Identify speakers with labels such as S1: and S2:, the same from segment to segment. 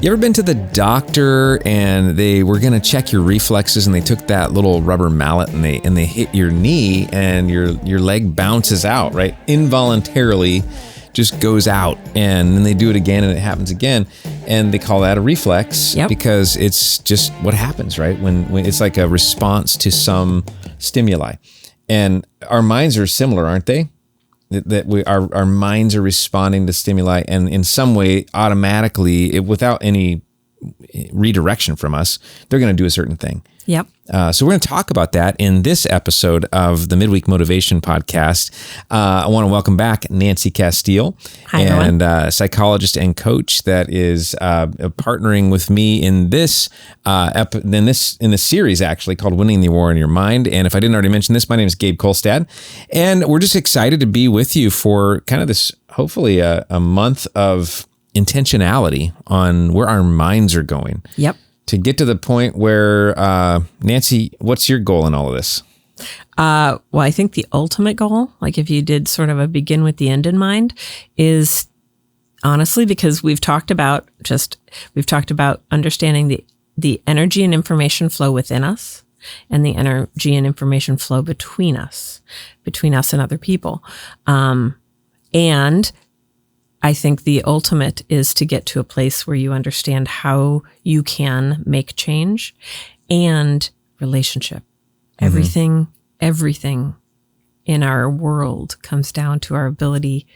S1: You ever been to the doctor and they were going to check your reflexes and they took that little rubber mallet and they hit your knee and your leg bounces out, right? Involuntarily just goes out, and then they do it again and it happens again, and they call that a reflex.
S2: Yep.
S1: Because it's just what happens, right? When it's like a response to some stimuli. And our minds are similar, aren't they? Our minds are responding to stimuli, and in some way, automatically, without any redirection from us, they're going to do a certain thing.
S2: Yep.
S1: So we're going to talk about that in this episode of the Midweek Motivation podcast. I want to welcome back Nancy Castile, and psychologist and coach that is partnering with me in this in this series actually called "Winning the War in Your Mind." And if I didn't already mention this, my name is Gabe Kolstad, and we're just excited to be with you for kind of this, hopefully a month of intentionality on where our minds are going.
S2: Yep.
S1: To get to the point where, Nancy, what's your goal in all of this?
S2: Well, I think the ultimate goal, like if you did sort of a begin with the end in mind, is honestly, because we've talked about understanding the energy and information flow within us and the energy and information flow between us and other people. And I think the ultimate is to get to a place where you understand how you can make change and relationship. Mm-hmm. Everything in our world comes down to our ability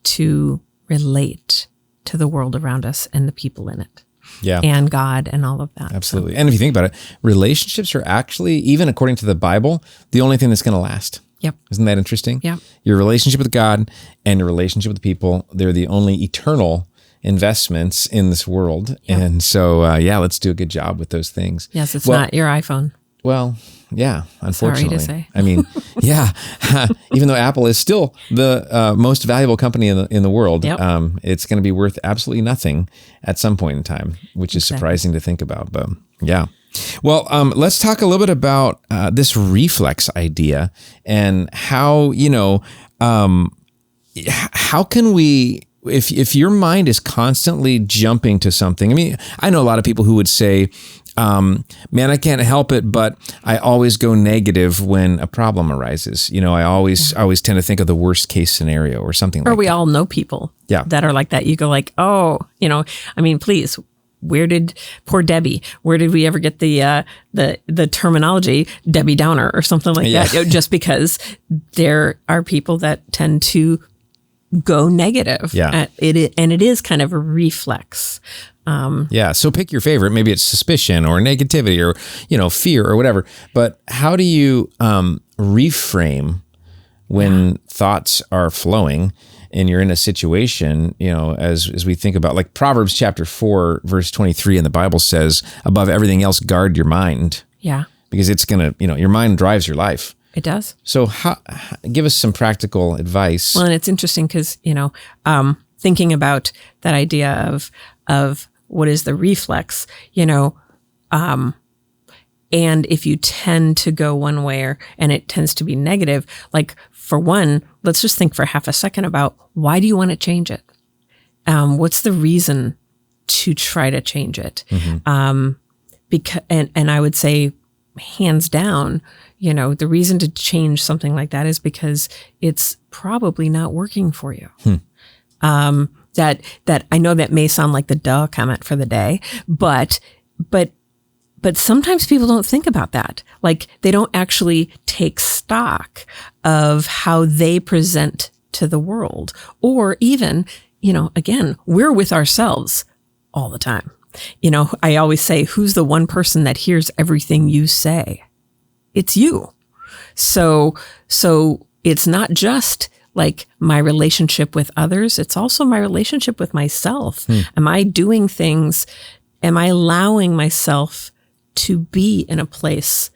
S2: to relate to the world around us and the people in it.
S1: Yeah.
S2: And God and all of that.
S1: Absolutely. So. And if you think about it, relationships are actually, even according to the Bible, the only thing that's going to last.
S2: Yep.
S1: Isn't that interesting?
S2: Yeah.
S1: Your relationship with God and your relationship with people, they're the only eternal investments in this world. Yep. And so, let's do a good job with those things.
S2: Yes, it's not your iPhone.
S1: Well, yeah, unfortunately.
S2: Sorry to say.
S1: I mean, yeah, even though Apple is still the most valuable company in the world,
S2: yep.
S1: It's going to be worth absolutely nothing at some point in time, which is surprising to think about. But yeah. Well, let's talk a little bit about this reflex idea and how, how can we, if your mind is constantly jumping to something. I mean, I know a lot of people who would say, man, I can't help it, but I always go negative when a problem arises. I always tend to think of the worst case scenario or something like that.
S2: Or we all know people that are like that. You go like, please. Poor Debbie, where did we ever get the terminology Debbie Downer or something like that? Just because there are people that tend to go negative.
S1: Yeah.
S2: It is kind of a reflex.
S1: So pick your favorite. Maybe it's suspicion or negativity or, fear or whatever. But how do you reframe when thoughts are flowing and you're in a situation, as we think about, like Proverbs chapter 4, verse 23 in the Bible says, above everything else, guard your mind.
S2: Yeah.
S1: Because it's going to, your mind drives your life.
S2: It does.
S1: So give us some practical advice.
S2: Well, and it's interesting because, thinking about that idea of what is the reflex, and if you tend to go one way and it tends to be negative, like for one, let's just think for half a second about why do you want to change it? What's the reason to try to change it? Mm-hmm. Because I would say hands down, the reason to change something like that is because it's probably not working for you. That I know that may sound like the duh comment for the day, but sometimes people don't think about that. Like they don't actually take stock of how they present to the world, or even, again, we're with ourselves all the time. I always say, who's the one person that hears everything you say? It's you. So it's not just like my relationship with others. It's also my relationship with myself. Am I doing things? Am I allowing myself to be in a place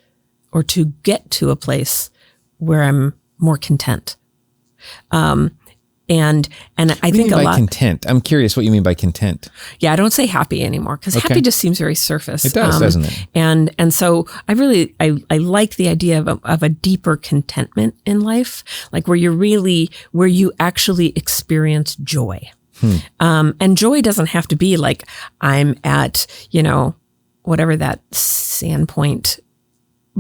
S2: or to get to a place where I'm more content? And I think a lot.
S1: Content. I'm curious what you mean by content.
S2: Yeah, I don't say happy anymore because happy just seems very surface.
S1: It does, doesn't it?
S2: And so I like the idea of a deeper contentment in life, like where you actually experience joy. And joy doesn't have to be like I'm at, whatever that Sandpoint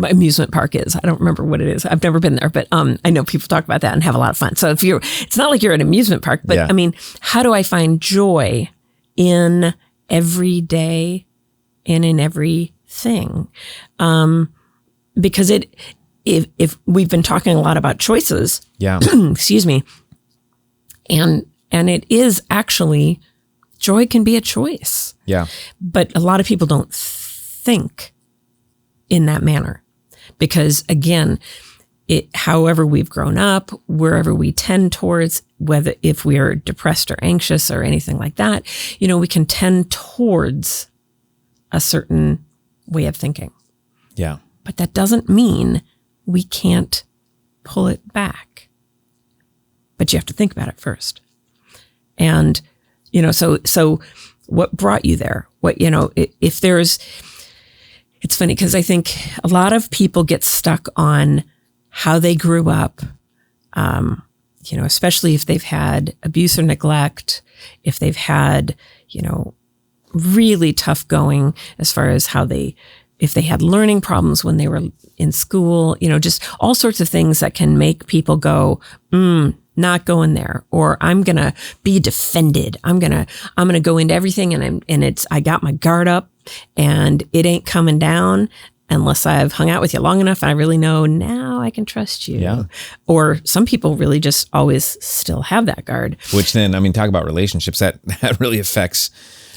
S2: amusement park is. I don't remember what it is. I've never been there, but I know people talk about that and have a lot of fun. So it's not like you're at an amusement park, but I mean, how do I find joy in every day and in everything? Because if we've been talking a lot about choices, excuse me, and it is actually, joy can be a choice. Yeah. But a lot of people don't think in that manner because, again, however we've grown up, wherever we tend towards, whether if we are depressed or anxious or anything like that, we can tend towards a certain way of thinking. Yeah. But that doesn't mean we can't pull it back. But you have to think about it first. And, so what brought you there? If there's, it's funny because I think a lot of people get stuck on how they grew up, especially if they've had abuse or neglect, if they've had, really tough going as far as if they had learning problems when they were in school, just all sorts of things that can make people go, not going there, or I'm going to be defended. I'm going to go into everything I got my guard up and it ain't coming down unless I've hung out with you long enough. And I really know now I can trust you. Yeah. Or some people really just always still have that guard. Which then, talk about relationships that really affects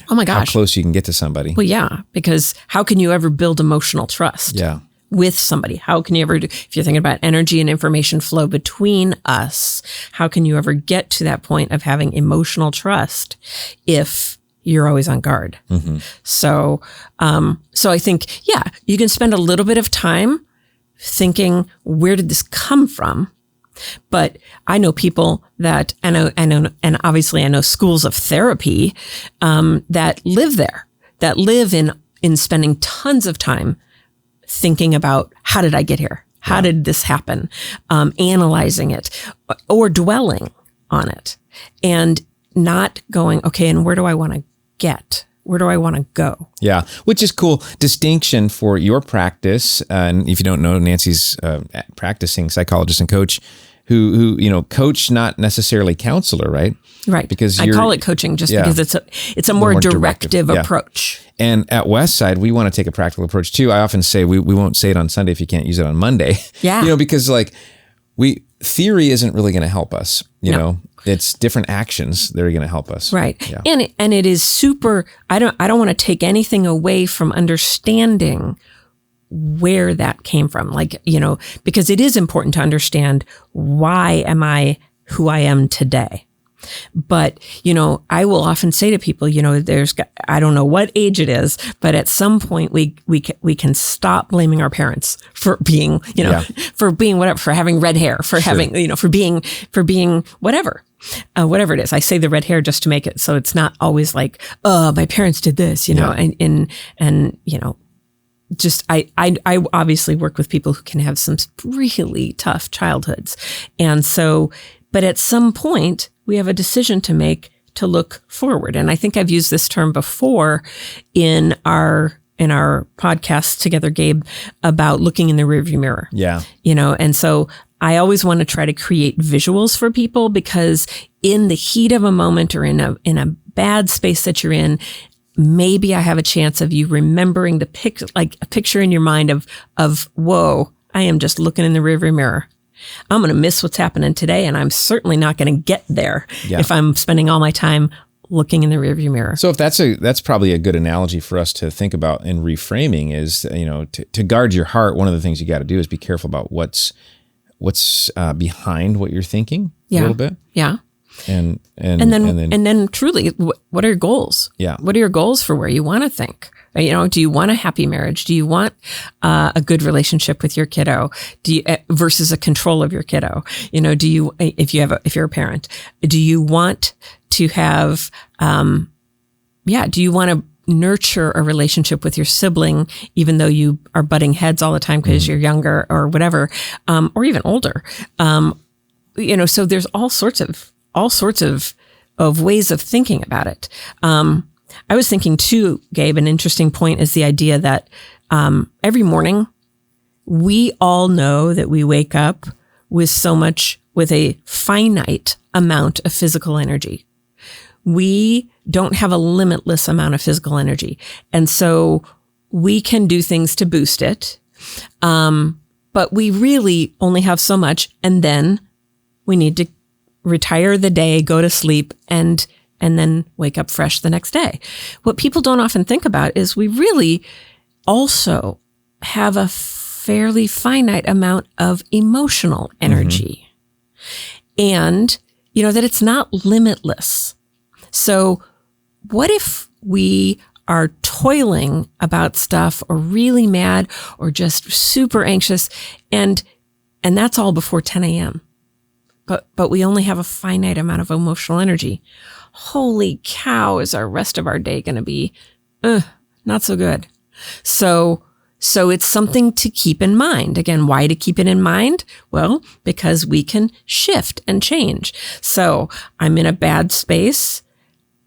S2: how close you can get to somebody. Well, yeah, because how can you ever build emotional trust? Yeah. With somebody? How can you ever if you're thinking about energy and information flow between us, how can you ever get to that point of having emotional trust if you're always on guard? Mm-hmm. So I think, you can spend a little bit of time thinking, where did this come from? But I know people that, I know, and obviously I know schools of therapy, that live there, that live in spending tons of time thinking about, how did I get here? How did this happen? Analyzing it or dwelling on it and not going, okay, and where do I want to get? Where do I want to go? Yeah, which is cool. Distinction for your practice. And if you don't know, Nancy's practicing psychologist and coach who coach, not necessarily counselor, right? Right. Because I call it coaching just because it's a more directive approach. And at Westside, we want to take a practical approach too. I often say we won't say it on Sunday if you can't use it on Monday. Yeah. Because theory isn't really going to help us. You know, it's different actions that are going to help us. Right. Yeah. And it is super. I don't want to take anything away from understanding where that came from. Because it is important to understand, why am I who I am today? But, I will often say to people, I don't know what age it is, but at some point we can stop blaming our parents for being, for being whatever, for having red hair, for having, for being whatever. Whatever it is. I say the red hair just to make it so it's not always like, my parents did this, and just I obviously work with people who can have some really tough childhoods. And so, but at some point we have a decision to make to look forward. And I think I've used this term before in our podcast together, Gabe, about looking in the rearview mirror. Yeah. And so I always want to try to create visuals for people, because in the heat of a moment or in a bad space that you're in, maybe I have a chance of you remembering a picture in your mind of, whoa, I am just looking in the rearview mirror. I'm going to miss what's happening today, and I'm certainly not going to get there if I'm spending all my time looking in the rearview mirror. So if that's probably a good analogy for us to think about in reframing is, to guard your heart, one of the things you got to do is be careful about what's behind what you're thinking a little bit. Yeah. And then truly, what are your goals? Yeah. What are your goals for where you want to think? Do you want a happy marriage? Do you want a good relationship with your kiddo? Do you versus a control of your kiddo? Do you, if you're a parent, do you want to have, do you want to nurture a relationship with your sibling, even though you are butting heads all the time because you're younger or whatever, or even older? So there's all sorts of ways of thinking about it. I was thinking too, Gabe, an interesting point is the idea that every morning we all know that we wake up with a finite amount of physical energy. We don't have a limitless amount of physical energy. And so we can do things to boost it. But we really only have so much. And then we need to retire the day, go to sleep, and then wake up fresh the next day. What people don't often think about is we really also have a fairly finite amount of emotional energy. And, that it's not limitless. So what if we are toiling about stuff or really mad or just super anxious and that's all before 10 a.m. But we only have a finite amount of emotional energy. Holy cow, is our rest of our day going to be not so good. So it's something to keep in mind. Again, why to keep it in mind? Well, because we can shift and change. So I'm in a bad space.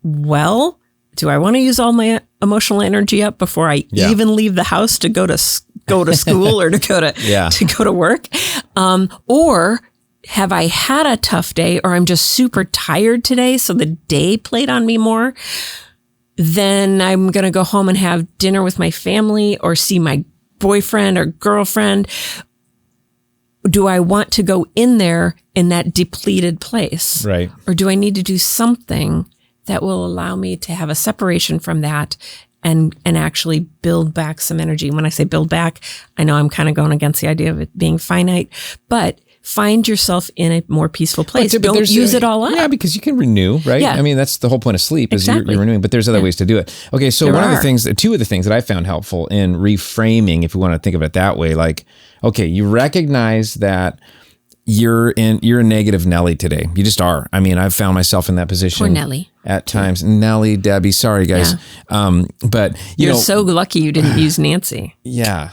S2: Well, do I want to use all my emotional energy up before I even leave the house to go to school or to go to work? Or have I had a tough day, or I'm just super tired today, so the day played on me more? Then I'm going to go home and have dinner with my family or see my boyfriend or girlfriend. Do I want to go in there in that depleted place?
S1: Right.
S2: Or do I need to do something that will allow me to have a separation from that and actually build back some energy? When I say build back, I know I'm kind of going against the idea of it being finite, but find yourself in a more peaceful place. Don't use it all up.
S1: Yeah, because you can renew, right?
S2: Yeah.
S1: I mean, that's the whole point of sleep is you're renewing, but there's other ways to do it. Okay, so two of the things that I found helpful in reframing, if we want to think of it that way, like, okay, you recognize that you're a negative Nelly today. You just are. I mean, I've found myself in that position.
S2: Poor Nelly.
S1: At times. Nelly, Debbie, sorry guys.
S2: Yeah.
S1: But
S2: you're so lucky you didn't use Nancy.
S1: Yeah.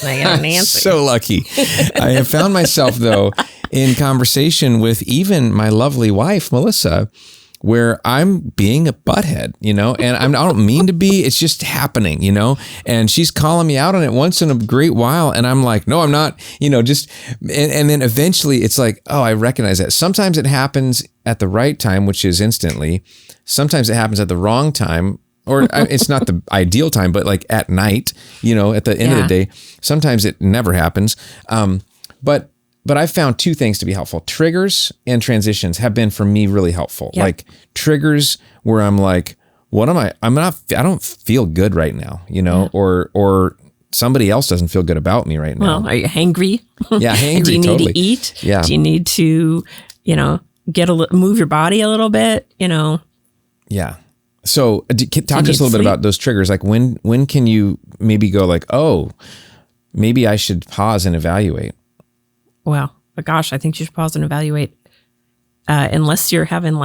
S2: I got Nancy.
S1: So lucky. I have found myself though in conversation with even my lovely wife, Melissa, where I'm being a butthead, and I don't mean to be, it's just happening, and she's calling me out on it once in a great while. And I'm like, no, I'm not, and then eventually it's like, oh, I recognize that. Sometimes it happens at the right time, which is instantly. Sometimes it happens at the wrong time, or it's not the ideal time, but like at night, at the end of the day. Sometimes it never happens. But I've found two things to be helpful. Triggers and transitions have been for me really helpful. Yep. Like triggers where I'm like, what am I don't feel good right now, or somebody else doesn't feel good about me right now.
S2: Well, are you hangry?
S1: Yeah, hangry.
S2: Do you need
S1: totally.
S2: to eat?
S1: Yeah.
S2: Do you need to, move your body a little bit,
S1: Yeah. So talk to us a little bit about those triggers. Like when can you maybe go like, oh, maybe I should pause and evaluate?
S2: Well, gosh, I think you should pause and evaluate. Unless you're having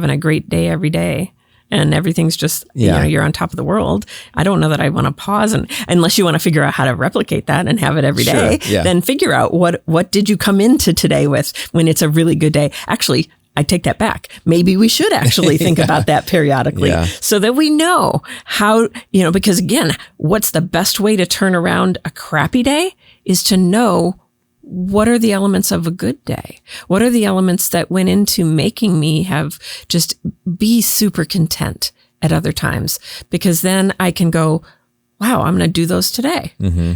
S2: a great day every day and everything's just, you're on top of the world. I don't know that I want to pause, and unless you want to figure out how to replicate that and have it every day, then figure out what did you come into today with when it's a really good day. Actually, I take that back. Maybe we should actually think about that periodically so that we know how, because again, what's the best way to turn around a crappy day is to know what are the elements of a good day? What are the elements that went into making me have just be super content at other times? Because then I can go, wow, I'm going to do those today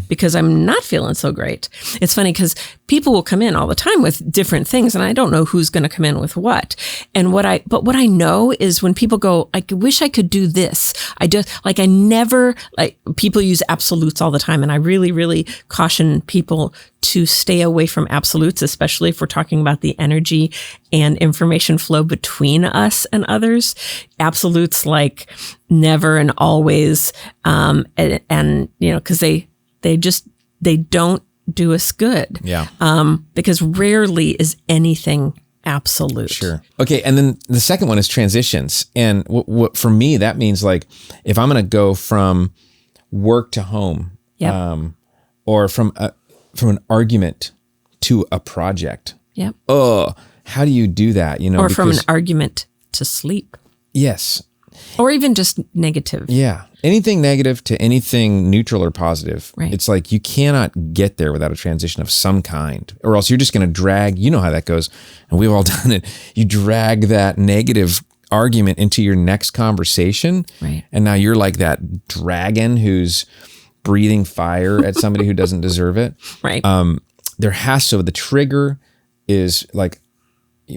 S2: because I'm not feeling so great. It's funny because people will come in all the time with different things, and I don't know who's going to come in with what. But what I know is when people go, I wish I could do this. People use absolutes all the time. And I really, really caution people to stay away from absolutes, especially if we're talking about the energy and information flow between us and others. Absolutes like never and always, because they don't do us good.
S1: Yeah.
S2: Because rarely is anything absolute.
S1: Sure. Okay. And then the second one is transitions. And what for me, that means like, if I'm going to go from work to home, or from an argument to a project.
S2: Yep.
S1: Oh, how do you do that?
S2: Or from an argument to sleep.
S1: Yes.
S2: Or even just negative.
S1: Yeah. Anything negative to anything neutral or positive.
S2: Right.
S1: It's like you cannot get there without a transition of some kind, or else you're just going to drag, you know how that goes. And we've all done it. You drag that negative argument into your next conversation.
S2: Right.
S1: And now you're like that dragon who's breathing fire at somebody who doesn't deserve it.
S2: Right.
S1: The trigger is like,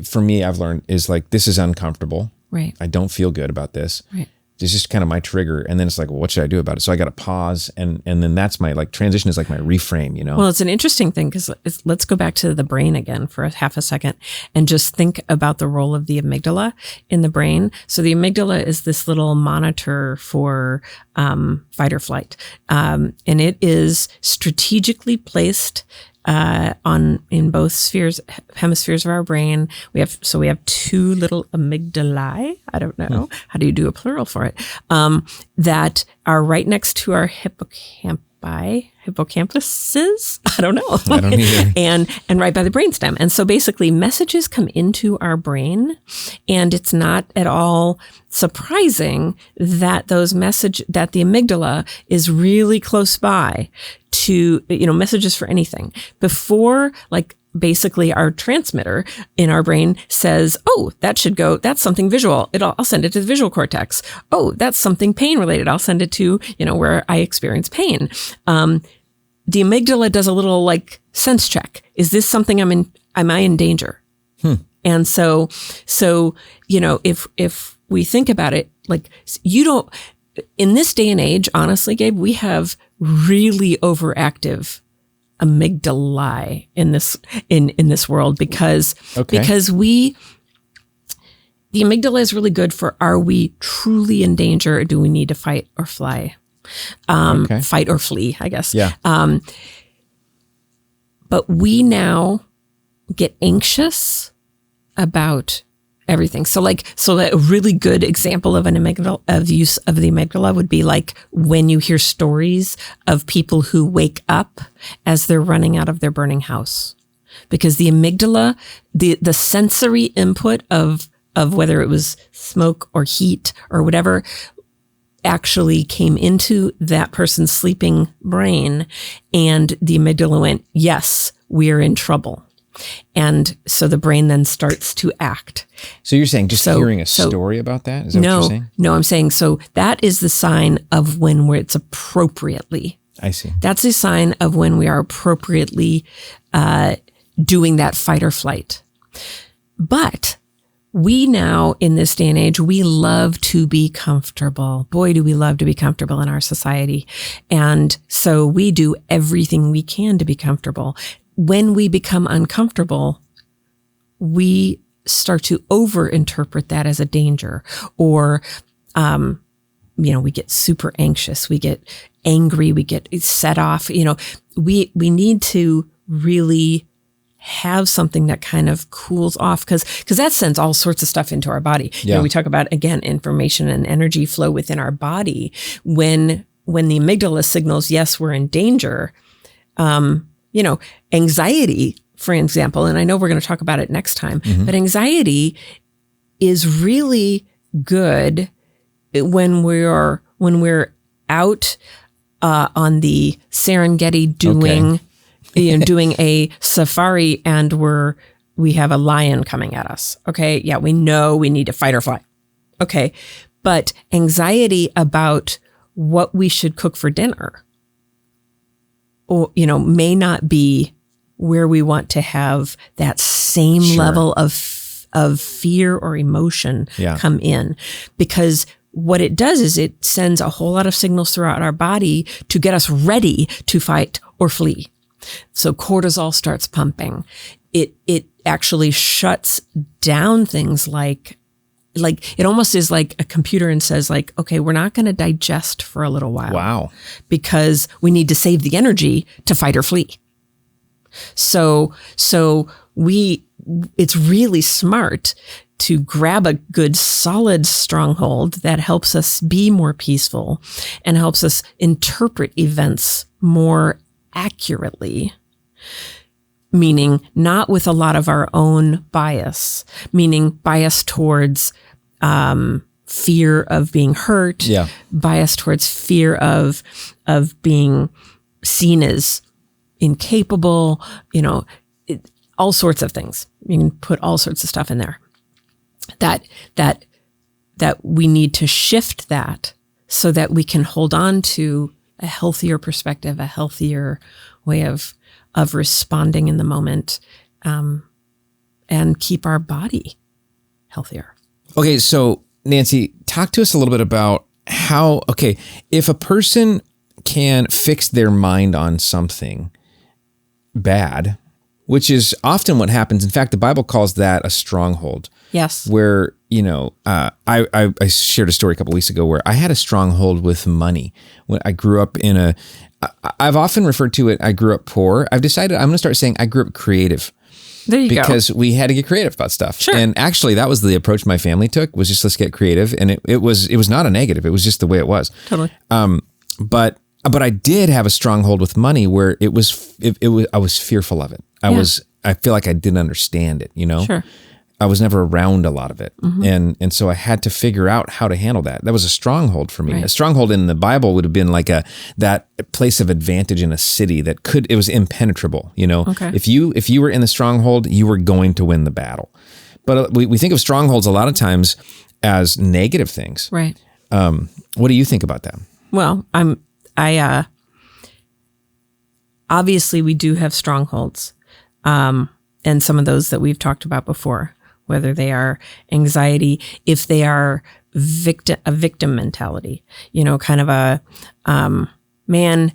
S1: for me, I've learned is like, this is uncomfortable.
S2: Right.
S1: I don't feel good about this.
S2: Right.
S1: It's just kind of my trigger. And then it's like, well, what should I do about it? So I got to pause. And then that's my like transition is like my reframe,
S2: Well, it's an interesting thing because let's go back to the brain again for half a second and just think about the role of the amygdala in the brain. So the amygdala is this little monitor for fight or flight. And it is strategically placed in both hemispheres of our brain. We have two little amygdalae. I don't know. How do you do a plural for it? That are right next to our hippocampus. I don't know.
S1: I don't either.
S2: and right by the brainstem. And so basically messages come into our brain, and it's not at all surprising that that the amygdala is really close by to, messages for anything. Before, like, basically our transmitter in our brain says, oh, that's something visual. I'll send it to the visual cortex. Oh, that's something pain related. I'll send it to, where I experience pain. The amygdala does a little like sense check. Is this something am I in danger? And so, if we think about it, like in this day and age, honestly, Gabe, we have really overactive amygdalae in this world because the amygdala is really good for, are we truly in danger, or do we need to fight or fly? Fight or flee, I guess.
S1: Yeah.
S2: But we now get anxious about everything. So a really good example of of use of the amygdala would be like when you hear stories of people who wake up as they're running out of their burning house, because the amygdala, the sensory input of whether it was smoke or heat or whatever, actually came into that person's sleeping brain, and the amygdala went, yes, we're in trouble. And so the brain then starts to act.
S1: So you're saying hearing a story about that? Is that what you're saying? No,
S2: I'm saying, so that is the sign of when it's appropriately.
S1: I see.
S2: That's a sign of when we are appropriately doing that fight or flight. But we now, in this day and age, we love to be comfortable. Boy, do we love to be comfortable in our society. And so we do everything we can to be comfortable. When we become uncomfortable, we start to overinterpret that as a danger, or, we get super anxious, we get angry, we get set off. We need to really have something that kind of cools off, because that sends all sorts of stuff into our body.
S1: Yeah.
S2: We talk about, again, information and energy flow within our body. When the amygdala signals, yes, we're in danger, anxiety, for example, and I know we're going to talk about it next time, but anxiety is really good when we're out on the Serengeti doing a safari, and we have a lion coming at us. Okay. Yeah. We know we need to fight or flight. Okay. But anxiety about what we should cook for dinner, or, may not be where we want to have that same level of fear or emotion come in. Because what it does is it sends a whole lot of signals throughout our body to get us ready to fight or flee. So cortisol starts pumping. It actually shuts down things like it almost is like a computer and says, like, okay, we're not going to digest for a little while.
S1: Wow.
S2: Because we need to save the energy to fight or flee. So it's really smart to grab a good solid stronghold that helps us be more peaceful and helps us interpret events more accurately. meaning not with a lot of our own bias, meaning bias towards fear of being hurt, bias towards fear of being seen as incapable, all sorts of things. You can put all sorts of stuff in there. That we need to shift that so that we can hold on to a healthier perspective, a healthier way of responding in the moment, and keep our body healthier.
S1: Okay, so Nancy, talk to us a little bit about if a person can fix their mind on something bad, which is often what happens. In fact, the Bible calls that a stronghold.
S2: Yes.
S1: Where, I shared a story a couple weeks ago where I had a stronghold with money. When I grew up I've often referred to it, I grew up poor. I've decided I'm going to start saying I grew up creative.
S2: There you go.
S1: Because we had to get creative about stuff.
S2: Sure.
S1: And actually that was the approach my family took, was just let's get creative. And it was not a negative. It was just the way it was.
S2: Totally.
S1: But I did have a stronghold with money where I was fearful of it. I feel like I didn't understand it,
S2: Sure.
S1: I was never around a lot of it. Mm-hmm. And so I had to figure out how to handle that. That was a stronghold for me. Right. A stronghold in the Bible would have been like that place of advantage in a city it was impenetrable, Okay. If you were in the stronghold, you were going to win the battle. But we think of strongholds a lot of times as negative things.
S2: Right.
S1: What do you think about that?
S2: Well, obviously we do have strongholds. And some of those that we've talked about before, whether they are anxiety, if they are a victim mentality, kind of a, man,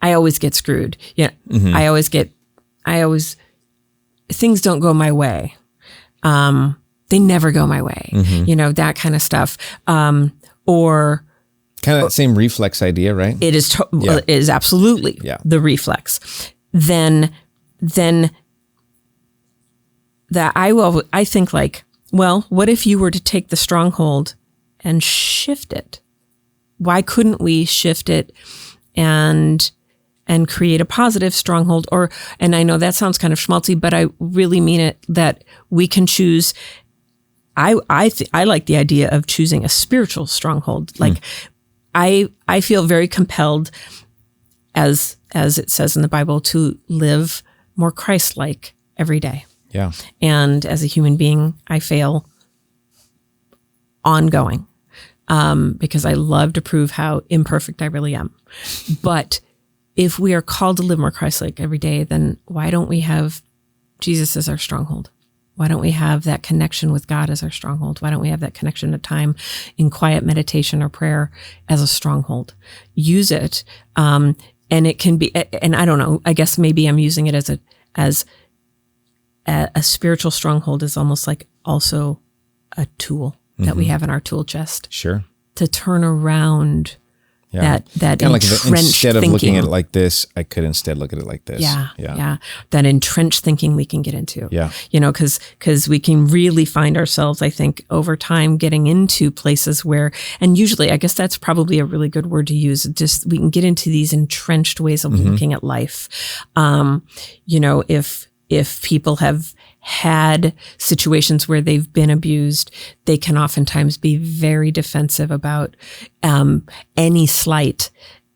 S2: I always get screwed. Yeah. Mm-hmm. Things don't go my way. They never go my way, mm-hmm. That kind of stuff. Or
S1: kind of that same reflex idea, right?
S2: It is, it is absolutely the reflex. Then that I think like, well, what if you were to take the stronghold and shift it? Why couldn't we shift it and create a positive stronghold? And I know that sounds kind of schmaltzy, but I really mean it, that we can choose. I like the idea of choosing a spiritual stronghold. Like I feel very compelled, as it says in the Bible, to live more Christ-like every day.
S1: Yeah.
S2: And as a human being, I fail ongoing, because I love to prove how imperfect I really am. But if we are called to live more Christ-like every day, then why don't we have Jesus as our stronghold? Why don't we have that connection with God as our stronghold? Why don't we have that connection to time in quiet meditation or prayer as a stronghold? Use it. And it can be, and I don't know, I guess maybe I'm using it as a spiritual stronghold is almost like also a tool that we have in our tool chest.
S1: Sure.
S2: To turn around that kind of entrenched
S1: like instead of
S2: thinking.
S1: looking at it like this, I could instead look at it like this.
S2: Yeah. That entrenched thinking we can get into.
S1: Yeah.
S2: Because we can really find ourselves, I think, over time getting into places where, and usually I guess that's probably a really good word to use. Just we can get into these entrenched ways of looking at life. If people have had situations where they've been abused, they can oftentimes be very defensive about any slight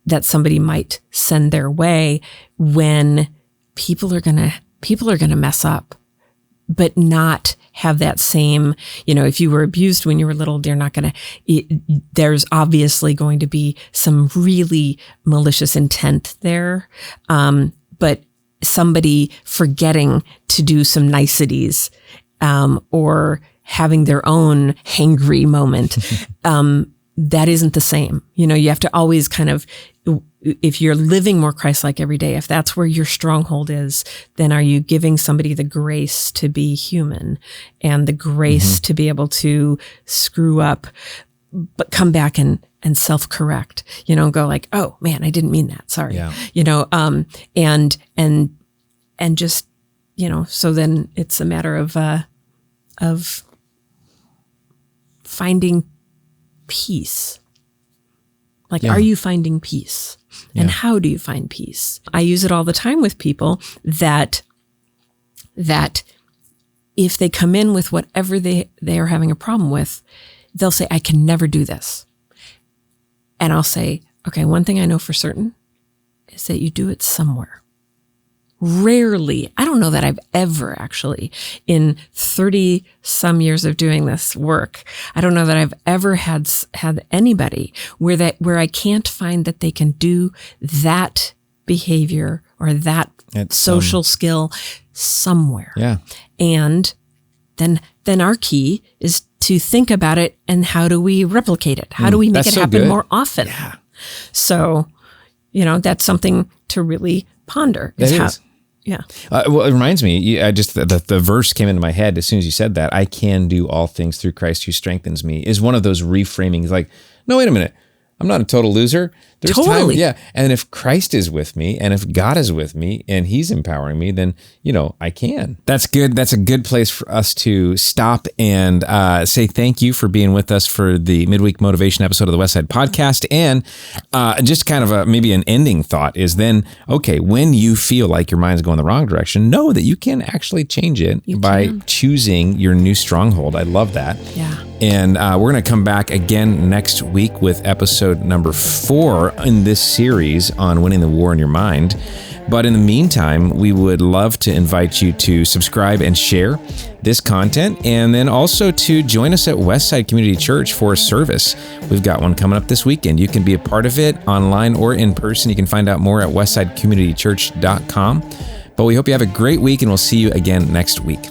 S2: that somebody might send their way, when people are gonna mess up, but not have that same, if you were abused when you were little, there's obviously going to be some really malicious intent there. But somebody forgetting to do some niceties, or having their own hangry moment, that isn't the same. You have to always kind of, if you're living more Christ-like every day, if that's where your stronghold is, then are you giving somebody the grace to be human and the grace to be able to screw up, but come back and self-correct, and go like, oh man, I didn't mean that. Sorry.
S1: Yeah.
S2: And just, so then it's a matter of finding peace. Like, are you finding peace? And how do you find peace? I use it all the time with people that that if they come in with whatever they are having a problem with, they'll say, I can never do this. And I'll say, okay, one thing I know for certain is that you do it somewhere. Rarely, I don't know that I've ever actually, in 30 some years of doing this work, I don't know that I've ever had anybody where I can't find that they can do that behavior or that social skill somewhere.
S1: Yeah.
S2: And then our key is to think about it and how do we replicate it? How do we make it happen more often?
S1: Yeah.
S2: So, that's something to really ponder. Yeah.
S1: Well, it reminds me, the verse came into my head as soon as you said that. I can do all things through Christ who strengthens me is one of those reframings. Like, no, wait a minute. I'm not a total loser. There's
S2: totally.
S1: Time, yeah. And if Christ is with me and if God is with me and he's empowering me, then, I can. That's good. That's a good place for us to stop and say thank you for being with us for the Midweek Motivation episode of the Westside podcast. And just kind of maybe an ending thought is then, okay, when you feel like your mind's going the wrong direction, know that you can actually change it by choosing your new stronghold. I love that.
S2: Yeah.
S1: And we're going to come back again next week with episode number 4 in this series on winning the war in your mind. But in the meantime, we would love to invite you to subscribe and share this content, and then also to join us at Westside Community Church for a service. We've got one coming up this weekend. You can be a part of it online or in person. You can find out more at westsidecommunitychurch.com. But we hope you have a great week, and we'll see you again next week.